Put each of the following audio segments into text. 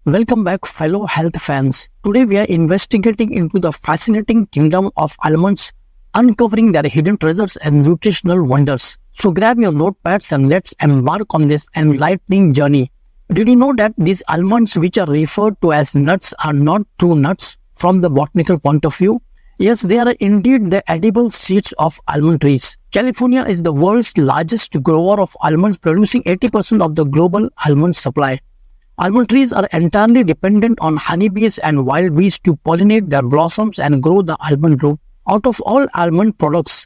Welcome back, fellow health fans. Today we are investigating into the fascinating kingdom of almonds, uncovering their hidden treasures and nutritional wonders. So grab your notepads and let's embark on this enlightening journey. Did you know that these almonds, which are referred to as nuts, are not true nuts from the botanical point of view? Yes, they are indeed the edible seeds of almond trees. California is the world's largest grower of almonds, producing 80% of the global almond supply. Almond trees are entirely dependent on honeybees and wild bees to pollinate their blossoms and grow the almond root. Out of all almond products,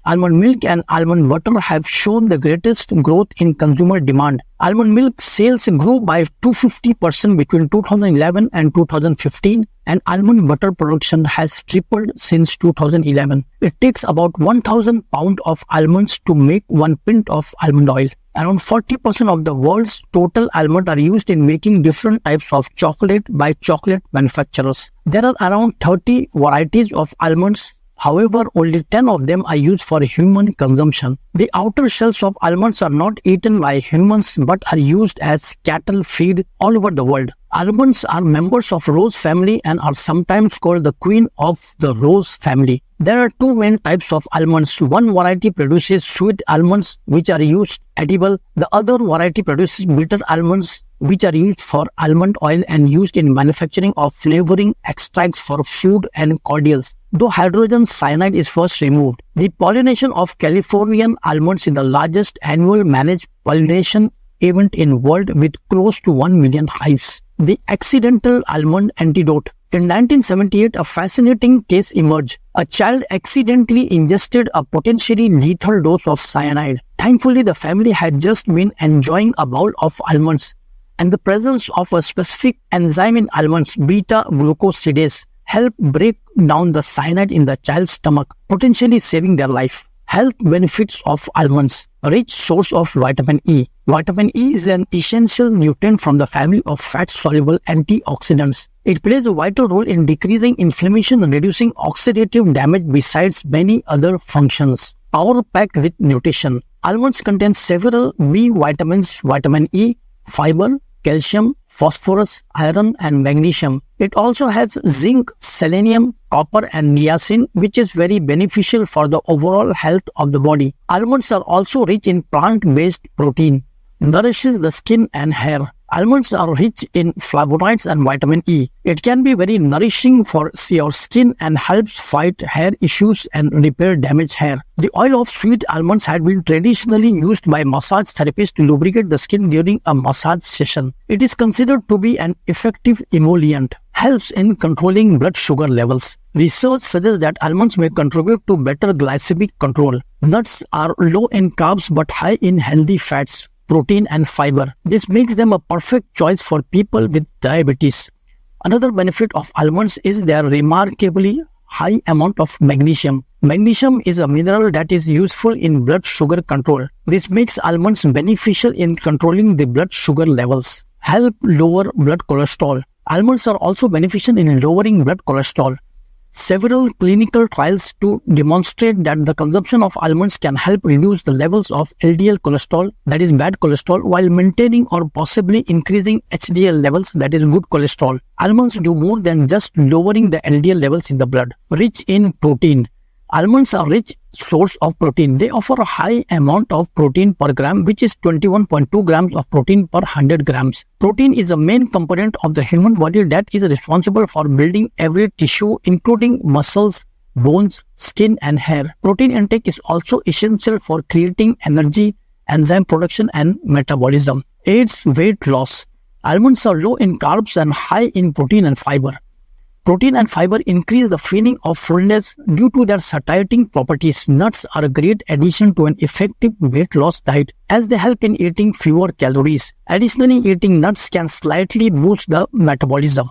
almond milk and almond butter have shown the greatest growth in consumer demand. Almond milk sales grew by 250% between 2011 and 2015, and almond butter production has tripled since 2011. It takes about 1,000 pounds of almonds to make 1 pint of almond oil. Around 40% of the world's total almonds are used in making different types of chocolate by chocolate manufacturers. There are around 30 varieties of almonds. However, only 10 of them are used for human consumption. The outer shells of almonds are not eaten by humans but are used as cattle feed all over the world. Almonds are members of rose family and are sometimes called the queen of the rose family. There are two main types of almonds. One variety produces sweet almonds which are used edible. The other variety produces bitter almonds which are used for almond oil and used in manufacturing of flavoring extracts for food and cordials. Though hydrogen cyanide is first removed, the pollination of Californian almonds is the largest annual managed pollination event in world with close to 1 million hives. The accidental almond antidote. In 1978, a fascinating case emerged. A child accidentally ingested a potentially lethal dose of cyanide. Thankfully, the family had just been enjoying a bowl of almonds, and the presence of a specific enzyme in almonds, beta-glucosidase, helped break down the cyanide in the child's stomach, potentially saving their life. Health benefits of almonds. A rich source of vitamin E. Vitamin E is an essential nutrient from the family of fat-soluble antioxidants. It plays a vital role in decreasing inflammation and reducing oxidative damage besides many other functions. Power-packed with nutrition. Almonds contain several B vitamins, vitamin E, fiber, calcium, phosphorus, iron and magnesium. It also has zinc, selenium, copper and niacin, which is very beneficial for the overall health of the body. Almonds are also rich in plant-based protein. Nourishes the skin and hair. Almonds are rich in flavonoids and vitamin E. It can be very nourishing for your skin and helps fight hair issues and repair damaged hair. The oil of sweet almonds had been traditionally used by massage therapists to lubricate the skin during a massage session. It is considered to be an effective emollient. Helps in controlling blood sugar levels. Research suggests that almonds may contribute to better glycemic control. Nuts are low in carbs but high in healthy fats, protein and fiber. This makes them a perfect choice for people with diabetes. Another benefit of almonds is their remarkably high amount of magnesium. Magnesium is a mineral that is useful in blood sugar control. This makes almonds beneficial in controlling the blood sugar levels. Help lower blood cholesterol. Almonds are also beneficial in lowering blood cholesterol. Several clinical trials to demonstrate that the consumption of almonds can help reduce the levels of LDL cholesterol, that is bad cholesterol, while maintaining or possibly increasing HDL levels, that is good cholesterol. Almonds do more than just lowering the LDL levels in the blood. Rich in protein. Almonds are rich source of protein. They offer a high amount of protein per gram, which is 21.2 grams of protein per 100 grams. Protein is a main component of the human body that is responsible for building every tissue, including muscles, bones, skin and hair. Protein intake is also essential for creating energy, enzyme production and metabolism. Aids weight loss. Almonds are low in carbs and high in protein and fiber. Protein and fiber increase the feeling of fullness due to their satiating properties. Nuts are a great addition to an effective weight loss diet as they help in eating fewer calories. Additionally, eating nuts can slightly boost the metabolism.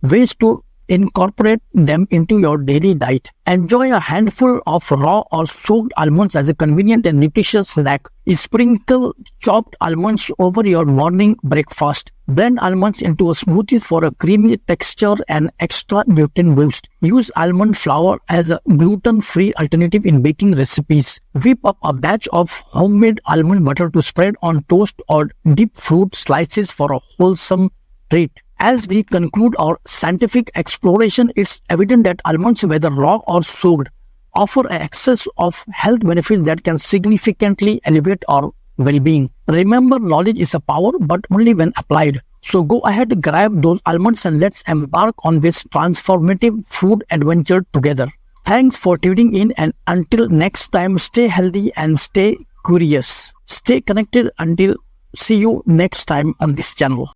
Ways to incorporate them into your daily diet. Enjoy a handful of raw or soaked almonds as a convenient and nutritious snack. Sprinkle chopped almonds over your morning breakfast. Blend almonds into a smoothie for a creamy texture and extra nutrient boost. Use almond flour as a gluten-free alternative in baking recipes. Whip up a batch of homemade almond butter to spread on toast or dip fruit slices for a wholesome treat. As we conclude our scientific exploration, it's evident that almonds, whether raw or soaked, offer an excess of health benefits that can significantly elevate our well-being. Remember, knowledge is a power, but only when applied. So go ahead, grab those almonds and let's embark on this transformative food adventure together. Thanks for tuning in, and until next time, stay healthy and stay curious. Stay connected until see you next time on this channel.